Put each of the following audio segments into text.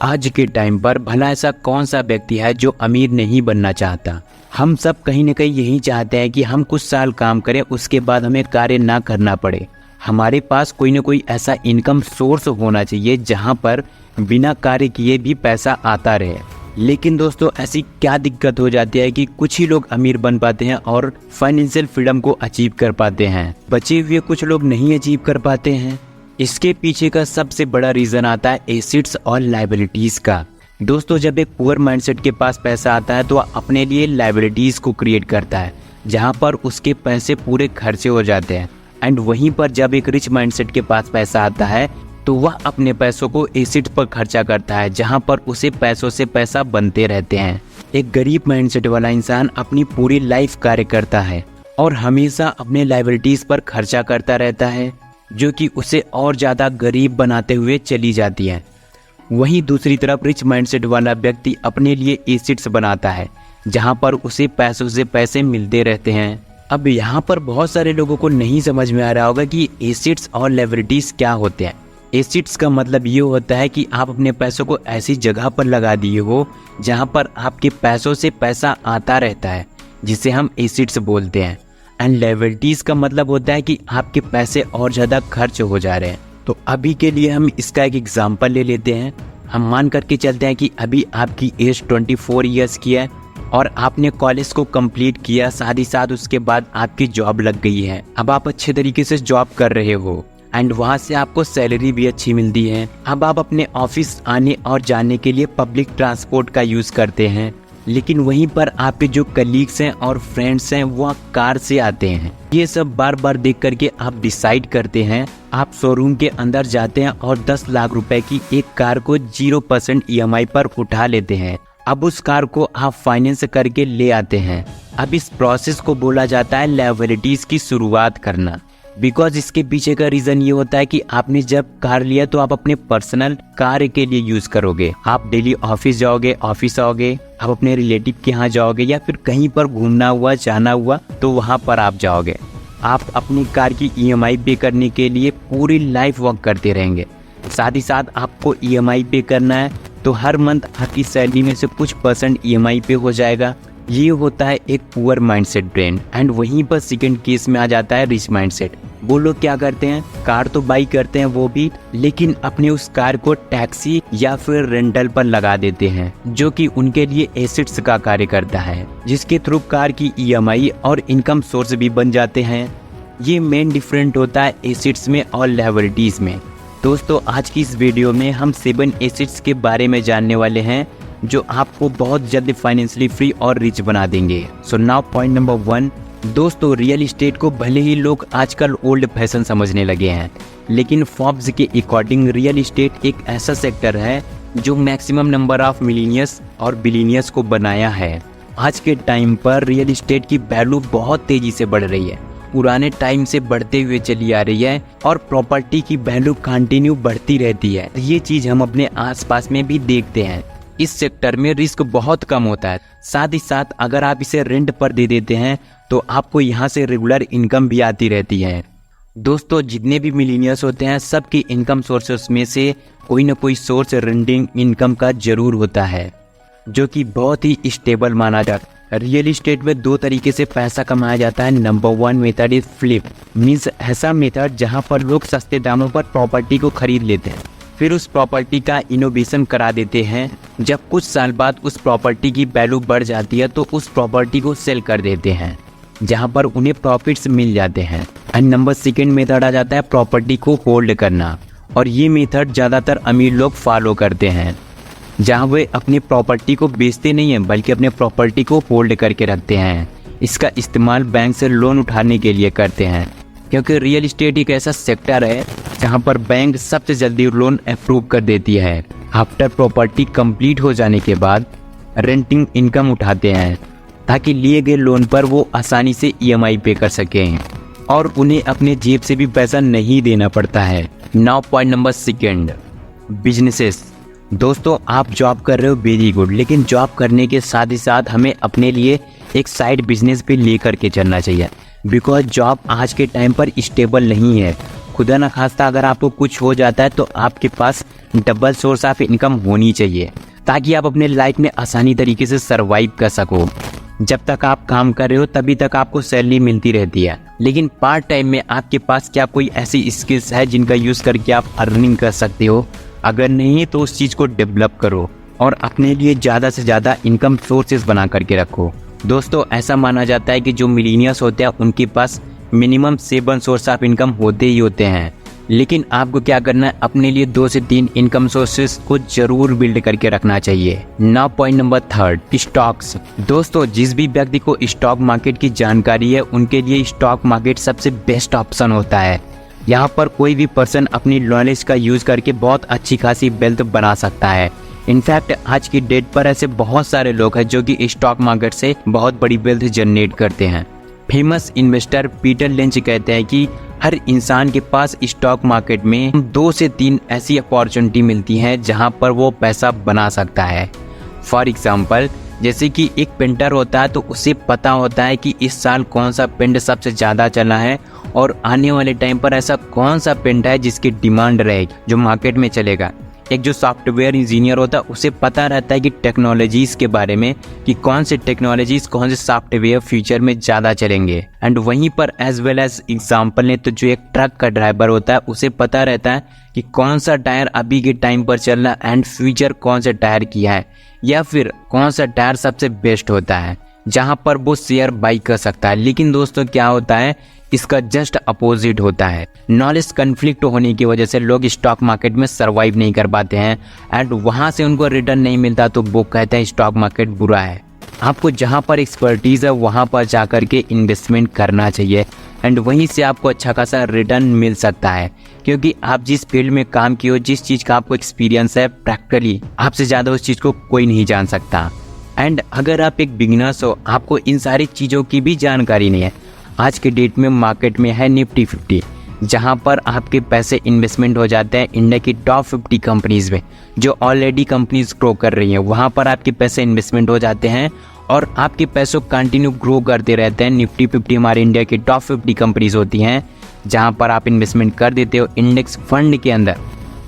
आज के टाइम पर भला ऐसा कौन सा व्यक्ति है जो अमीर नहीं बनना चाहता। हम सब कहीं ना कहीं यही चाहते हैं कि हम कुछ साल काम करें, उसके बाद हमें कार्य ना करना पड़े। हमारे पास कोई ना कोई ऐसा इनकम सोर्स होना चाहिए जहां पर बिना कार्य किए भी पैसा आता रहे। लेकिन दोस्तों, ऐसी क्या दिक्कत हो जाती है कि कुछ ही लोग अमीर बन पाते हैं और फाइनेंशियल फ्रीडम को अचीव कर पाते हैं, बचे हुए कुछ लोग नहीं अचीव कर पाते हैं। इसके पीछे का सबसे बड़ा रीज़न आता है एसेट्स और लायबिलिटीज़ का। दोस्तों, जब एक पुअर माइंडसेट के पास पैसा आता है तो वह अपने लिए लायबिलिटीज़ को क्रिएट करता है जहां पर उसके पैसे पूरे खर्चे हो जाते हैं। एंड वहीं पर जब एक रिच माइंडसेट के पास पैसा आता है तो वह अपने पैसों को एसेट्स पर खर्चा करता है जहां पर उसे पैसों से पैसा बनते रहते हैं। एक गरीब माइंडसेट वाला इंसान अपनी पूरी लाइफ कार्य करता है और हमेशा अपने लायबिलिटीज़ पर खर्चा करता रहता है, जो कि उसे और ज़्यादा गरीब बनाते हुए चली जाती है। वहीं दूसरी तरफ रिच माइंडसेट वाला व्यक्ति अपने लिए एसेट्स बनाता है जहां पर उसे पैसों से पैसे मिलते रहते हैं। अब यहाँ पर बहुत सारे लोगों को नहीं समझ में आ रहा होगा कि एसेट्स और लायबिलिटीज़ क्या होते हैं। एसेट्स का मतलब ये होता है कि आप अपने पैसों को ऐसी जगह पर लगा दिए हो जहाँ पर आपके पैसों से पैसा आता रहता है, जिसे हम एसेट्स बोलते हैं। एंड लायबिलिटीज़ का मतलब होता है कि आपके पैसे और ज़्यादा खर्च हो जा रहे हैं। तो अभी के लिए हम इसका एक एग्जांपल ले लेते हैं। हम मान करके चलते हैं कि अभी आपकी एज 24 ईयर्स की है और आपने कॉलेज को कंप्लीट किया, साथ ही साथ उसके बाद आपकी जॉब लग गई है। अब आप अच्छे तरीके से जॉब कर रहे हो एंड वहाँ से आपको सैलरी भी अच्छी मिलती है। अब आप अपने ऑफिस आने और जाने के लिए पब्लिक ट्रांसपोर्ट का यूज़ करते हैं, लेकिन वहीं पर आपके जो कलीग्स हैं और फ्रेंड्स हैं वो कार से आते हैं। ये सब बार बार देख करके आप डिसाइड करते हैं, आप शोरूम के अंदर जाते हैं और 10 लाख रुपए की एक कार को 0% EMI पर उठा लेते हैं। अब उस कार को आप फाइनेंस करके ले आते हैं। अब इस प्रोसेस को बोला जाता है लायबिलिटीज़ की शुरुआत करना। बिकॉज इसके पीछे का रीज़न ये होता है कि आपने जब कार लिया तो आप अपने पर्सनल कार्य के लिए यूज़ करोगे। आप डेली ऑफिस जाओगे, ऑफिस आओगे, आप अपने रिलेटिव के यहाँ जाओगे या फिर कहीं पर घूमना हुआ, जाना हुआ तो वहाँ पर आप जाओगे। आप अपनी कार की EMI पे करने के लिए पूरी लाइफ वर्क करते रहेंगे। साथ ही साथ आपको EMI पे करना है तो हर मंथ आपकी सैलरी में से कुछ % EMI पे हो जाएगा। ये होता है एक पुअर माइंडसेट ब्रेन। एंड वहीं पर सेकंड केस में आ जाता है रिच माइंडसेट। वो लोग क्या करते हैं, कार तो बाई करते हैं वो भी, लेकिन अपने उस कार को टैक्सी या फिर रेंटल पर लगा देते हैं, जो कि उनके लिए एसेट्स का कार्य करता है, जिसके थ्रू कार की EMI और इनकम सोर्स भी बन जाते हैं। ये मेन डिफरेंट होता है एसेट्स में और लायबिलिटीज़ में। दोस्तों, आज की इस वीडियो में हम 7 एसेट्स के बारे में जानने वाले हैं जो आपको बहुत जल्द फाइनेंशियली फ्री और रिच बना देंगे। So now point number 1। दोस्तों, रियल इस्टेट को भले ही लोग आजकल ओल्ड फैशन समझने लगे हैं, लेकिन फोर्ब्स के अकॉर्डिंग रियल इस्टेट एक ऐसा सेक्टर है जो मैक्सिमम नंबर ऑफ मिलीनियर्स और बिलीनियर्स को बनाया है। आज के टाइम पर रियल इस्टेट की वैल्यू बहुत तेज़ी से बढ़ रही है, पुराने टाइम से बढ़ते हुए चली आ रही है और प्रॉपर्टी की वैल्यू कंटिन्यू बढ़ती रहती है। ये चीज़ हम अपने आसपास में भी देखते हैं। इस सेक्टर में रिस्क बहुत कम होता है। साथ ही साथ अगर आप इसे रेंट पर दे देते हैं तो आपको यहाँ से रेगुलर इनकम भी आती रहती है। दोस्तों, जितने भी मिलीनियर्स होते हैं सबकी इनकम सोर्सेस में से कोई ना कोई सोर्स रेंटिंग इनकम का जरूर होता है, जो कि बहुत ही स्टेबल माना जाता है। रियल इस्टेट में 2 तरीके से पैसा कमाया जाता है। Number 1 method is flip, means ऐसा मेथड जहाँ पर लोग सस्ते दामों पर प्रॉपर्टी को खरीद लेते हैं, फिर उस प्रॉपर्टी का इनोवेशन करा देते हैं। जब कुछ साल बाद उस प्रॉपर्टी की वैल्यू बढ़ जाती है तो उस प्रॉपर्टी को सेल कर देते हैं, जहां पर उन्हें प्रॉफिट्स मिल जाते हैं। एंड नंबर 2 मेथड आ जाता है प्रॉपर्टी को होल्ड करना, और ये मेथड ज़्यादातर अमीर लोग फॉलो करते हैं, जहां वे अपनी प्रॉपर्टी को बेचते नहीं हैं बल्कि अपने प्रॉपर्टी को होल्ड करके रखते हैं। इसका इस्तेमाल बैंक से लोन उठाने के लिए करते हैं, क्योंकि रियल इस्टेट एक ऐसा सेक्टर है जहां पर बैंक सबसे जल्दी लोन अप्रूव कर देती है। आफ्टर प्रॉपर्टी कंप्लीट हो जाने के बाद रेंटिंग इनकम उठाते हैं ताकि लिए गए लोन पर वो आसानी से EMI पे कर सकें और उन्हें अपने जेब से भी पैसा नहीं देना पड़ता है। Now point number 2, businesses. दोस्तों, आप जॉब कर रहे हो, वेरी गुड, लेकिन जॉब करने के साथ ही साथ हमें अपने लिए एक साइड बिजनेस भी लेकर के चलना चाहिए। बिकॉज जॉब आज के टाइम पर स्टेबल नहीं है। खुदा न खास्ता अगर आपको कुछ हो जाता है तो आपके पास डबल सोर्स ऑफ इनकम होनी चाहिए, ताकि आप अपने लाइफ में आसानी तरीके से सरवाइव कर सको। जब तक आप काम कर रहे हो तभी तक आपको सैलरी मिलती रहती है, लेकिन पार्ट टाइम में आपके पास क्या कोई ऐसी स्किल्स है जिनका यूज़ करके आप अर्निंग कर सकते हो? अगर नहीं तो उस चीज़ को डेवलप करो और अपने लिए ज़्यादा से ज़्यादा इनकम सोर्सेज बना करके रखो। दोस्तों, ऐसा माना जाता है कि जो मिलीनियर्स होते हैं उनके पास मिनिमम 7 सोर्स ऑफ इनकम होते ही होते हैं, लेकिन आपको क्या करना है, अपने लिए 2 से 3 इनकम सोर्सेज को जरूर बिल्ड करके रखना चाहिए। Now point number 3, stocks. दोस्तों, जिस भी व्यक्ति को स्टॉक मार्केट की जानकारी है उनके लिए स्टॉक मार्केट सबसे बेस्ट ऑप्शन होता है। यहाँ पर कोई भी पर्सन अपनी नॉलेज का यूज करके बहुत अच्छी खासी वेल्थ बना सकता है। इनफैक्ट आज की डेट पर ऐसे बहुत सारे लोग हैं जो कि स्टॉक मार्केट से बहुत बड़ी वेल्थ जनरेट करते हैं। फेमस इन्वेस्टर पीटर लिंच कहते हैं कि हर इंसान के पास स्टॉक मार्केट में 2 से 3 ऐसी अपॉर्चुनिटी मिलती हैं जहां पर वो पैसा बना सकता है। फॉर एग्जाम्पल, जैसे कि एक पेंटर होता है तो उसे पता होता है कि इस साल कौन सा पेंट सबसे ज़्यादा चला है और आने वाले टाइम पर ऐसा कौन सा पेंट है जिसकी डिमांड रहेगी, जो मार्केट में चलेगा। एक जो सॉफ्टवेयर इंजीनियर होता है उसे पता रहता है कि टेक्नोलॉजीज़ के बारे में, कि कौन से टेक्नोलॉजीज़ कौन से सॉफ्टवेयर फ्यूचर में ज़्यादा चलेंगे। एंड वहीं पर एज वेल एज एग्जाम्पल ने तो जो एक ट्रक का ड्राइवर होता है उसे पता रहता है कि कौन सा टायर अभी के टाइम पर चल रहा है एंड फ्यूचर कौन सा टायर किया है, या फिर कौन सा टायर सबसे बेस्ट होता है जहाँ पर वो शेयर बाई कर सकता है। लेकिन दोस्तों, क्या होता है, इसका जस्ट अपोजिट होता है। नॉलेज कन्फ्लिक्ट होने की वजह से लोग स्टॉक मार्केट में सरवाइव नहीं कर पाते हैं एंड वहाँ से उनको रिटर्न नहीं मिलता तो वो कहते हैं स्टॉक मार्केट बुरा है। आपको जहाँ पर एक्सपर्टीज़ है वहाँ पर जा कर के इन्वेस्टमेंट करना चाहिए एंड वहीं से आपको अच्छा खासा रिटर्न मिल सकता है, क्योंकि आप जिस फील्ड में काम किए हो, जिस चीज़ का आपको एक्सपीरियंस है, प्रैक्टिकली आपसे ज़्यादा उस चीज़ को कोई नहीं जान सकता। एंड अगर आप एक बिगिनर्स हो, आपको इन सारी चीज़ों की भी जानकारी नहीं है, आज के डेट में मार्केट में है निफ्टी 50, जहां पर आपके पैसे इन्वेस्टमेंट हो जाते हैं इंडिया की टॉप 50 कंपनीज में, जो ऑलरेडी कंपनीज ग्रो कर रही हैं। वहां पर आपके पैसे इन्वेस्टमेंट हो जाते हैं और आपके पैसों कंटिन्यू ग्रो करते रहते हैं। निफ्टी 50 हमारे इंडिया की टॉप 50 कंपनीज होती हैं, जहां पर आप इन्वेस्टमेंट कर देते हो इंडेक्स फंड के अंदर,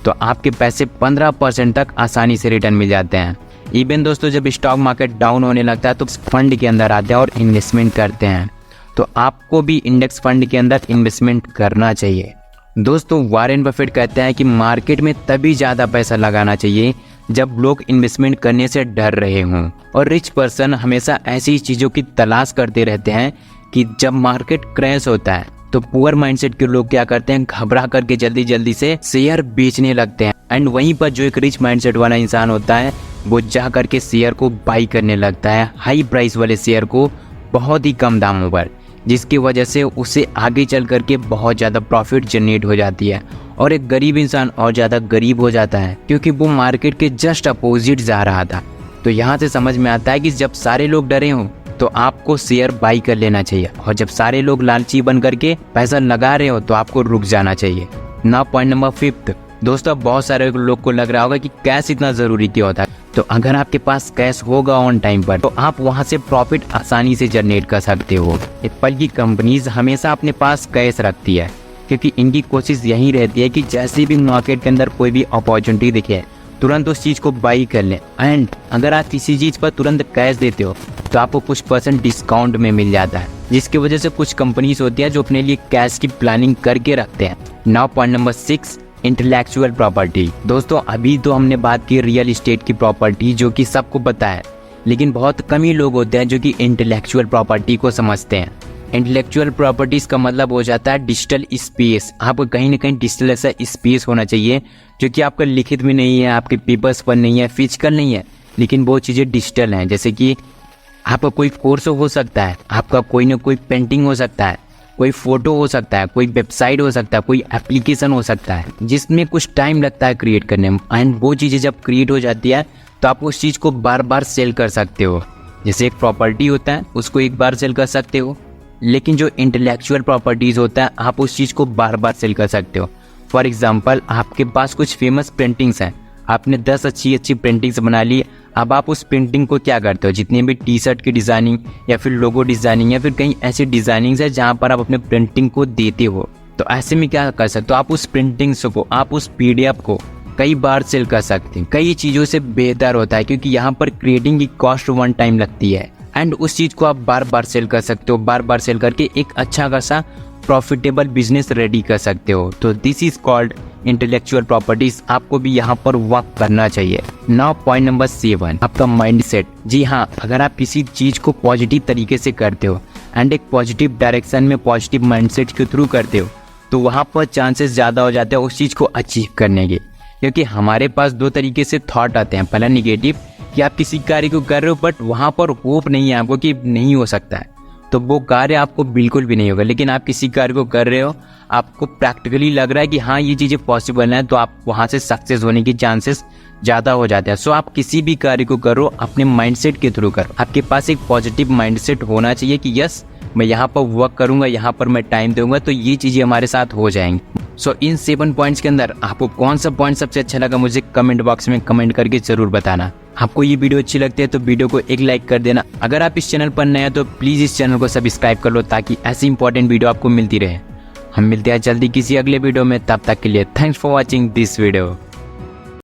तो आपके पैसे 15% तक आसानी से रिटर्न मिल जाते हैं। इवन दोस्तों, जब स्टॉक मार्केट डाउन होने लगता है तो फंड के अंदर आते हैं और इन्वेस्टमेंट करते हैं, तो आपको भी इंडेक्स फंड के अंदर इन्वेस्टमेंट करना चाहिए। दोस्तों, वॉरेन बफेट कहते हैं कि मार्केट में तभी ज़्यादा पैसा लगाना चाहिए जब लोग इन्वेस्टमेंट करने से डर रहे हों, और रिच पर्सन हमेशा ऐसी चीज़ों की तलाश करते रहते हैं कि जब मार्केट क्रैश होता है तो पुअर माइंडसेट के लोग क्या करते हैं, घबरा करके जल्दी जल्दी से शेयर बेचने लगते हैं। एंड वहीं पर जो एक रिच माइंडसेट वाला इंसान होता है वो जा करके शेयर को बाई करने लगता है, हाई प्राइस वाले शेयर को बहुत ही कम दामों पर, जिसकी वजह से उसे आगे चल करके बहुत ज़्यादा प्रॉफिट जनरेट हो जाती है और एक गरीब इंसान और ज़्यादा गरीब हो जाता है, क्योंकि वो मार्केट के जस्ट अपोजिट जा रहा था। तो यहाँ से समझ में आता है कि जब सारे लोग डरे हों तो आपको शेयर बाई कर लेना चाहिए, और जब सारे लोग लालची बन करके पैसा लगा रहे हो तो आपको रुक जाना चाहिए। नाउ पॉइंट नंबर 5, दोस्तों, बहुत सारे लोग को लग रहा होगा कि कैश इतना ज़रूरी क्यों होता है। तो अगर आपके पास कैश होगा ऑन टाइम पर तो आप वहां से प्रॉफिट आसानी से जनरेट कर सकते हो। एप्पल की कंपनीज हमेशा अपने पास कैश रखती है, क्योंकि इनकी कोशिश यही रहती है कि जैसे भी मार्केट के अंदर कोई भी अपॉर्चुनिटी दिखे तुरंत उस चीज़ को बाई कर लें। एंड अगर आप किसी चीज़ पर तुरंत कैश देते हो तो आपको कुछ % डिस्काउंट में मिल जाता है, जिसकी वजह से कुछ कंपनीज होती है जो अपने लिए कैश की प्लानिंग करके रखते हैं। Now point number 6, intellectual property. दोस्तों, अभी तो हमने बात की रियल इस्टेट की प्रॉपर्टी, जो कि सबको पता है, लेकिन बहुत कम ही लोग होते हैं जो कि इंटेलेक्चुअल प्रॉपर्टी को समझते हैं। इंटेलेक्चुअल प्रॉपर्टीज का मतलब हो जाता है डिजिटल स्पेस। आपको कहीं ना कहीं डिजिटल ऐसा स्पेस होना चाहिए जो कि आपका लिखित में नहीं है, आपके पेपर्स पर नहीं है, फिजिकल नहीं है, लेकिन वो चीज़ें डिजिटल हैं। जैसे कि आपका कोई कोर्स हो सकता है, आपका कोई ना कोई पेंटिंग हो सकता है, कोई फोटो हो सकता है, कोई वेबसाइट हो सकता है, कोई एप्लीकेशन हो सकता है, जिसमें कुछ टाइम लगता है क्रिएट करने में। एंड वो चीज़ें जब क्रिएट हो जाती है तो आप उस चीज़ को बार बार सेल कर सकते हो। जैसे एक प्रॉपर्टी होता है उसको एक बार सेल कर सकते हो, लेकिन जो इंटेलेक्चुअल प्रॉपर्टीज़ होता है आप उस चीज़ को बार बार सेल कर सकते हो। फॉर एग्जाम्पल, आपके पास कुछ फेमस पेंटिंग्स हैं, आपने 10 अच्छी पेंटिंग्स बना ली। अब आप उस पेंटिंग को क्या करते हो, जितने भी टी शर्ट की डिज़ाइनिंग या फिर लोगो डिज़ाइनिंग या फिर कहीं ऐसी डिज़ाइनिंग्स है जहाँ पर आप अपने पेंटिंग को देते हो, तो ऐसे में क्या कर सकते हो, आप उस प्रिंटिंग्स को, आप उस PDF को कई बार सेल कर सकते हैं। कई चीज़ों से बेहतर होता है क्योंकि यहाँ पर क्रिएटिंग की कॉस्ट 1 टाइम लगती है एंड उस चीज़ को आप बार बार सेल कर सकते हो, बार बार सेल करके एक अच्छा खासा प्रॉफिटेबल बिजनेस रेडी कर सकते हो। तो this is called intellectual properties. आपको भी यहाँ पर वर्क करना चाहिए। नाउ पॉइंट नंबर 7, आपका माइंडसेट। जी हाँ, अगर आप किसी चीज़ को पॉजिटिव तरीके से करते हो एंड एक पॉजिटिव डायरेक्शन में पॉजिटिव माइंडसेट के थ्रू करते हो तो वहाँ पर चांसेस ज़्यादा हो जाते हैं उस चीज़ को अचीव करने के। क्योंकि हमारे पास 2 तरीके से थॉट आते हैं। पहला निगेटिव कि आप किसी कार्य को कर रहे हो बट वहाँ पर होप नहीं है आपको कि नहीं हो सकता है, तो वो कार्य आपको बिल्कुल भी नहीं होगा। लेकिन आप किसी कार्य को कर रहे हो, आपको प्रैक्टिकली लग रहा है कि हाँ ये चीज़ें पॉसिबल हैं, तो आप वहाँ से सक्सेस होने की चांसेस ज़्यादा हो जाते हैं। सो आप किसी भी कार्य को करो अपने माइंडसेट के थ्रू करो। आपके पास एक पॉजिटिव माइंडसेट होना चाहिए कि यस मैं यहाँ पर वर्क करूँगा, यहाँ पर मैं टाइम दूंगा, तो ये चीज़ें हमारे साथ हो जाएंगी। सो इन 7 पॉइंट्स के अंदर आपको कौन सा पॉइंट सबसे अच्छा लगा मुझे कमेंट बॉक्स में कमेंट करके ज़रूर बताना। आपको ये वीडियो अच्छी लगती है तो वीडियो को एक लाइक कर देना। अगर आप इस चैनल पर नए हैं तो प्लीज़ इस चैनल को सब्सक्राइब कर लो ताकि ऐसी इंपॉर्टेंट वीडियो आपको मिलती रहे। हम मिलते हैं जल्दी किसी अगले वीडियो में, तब तक के लिए thanks for watching this video.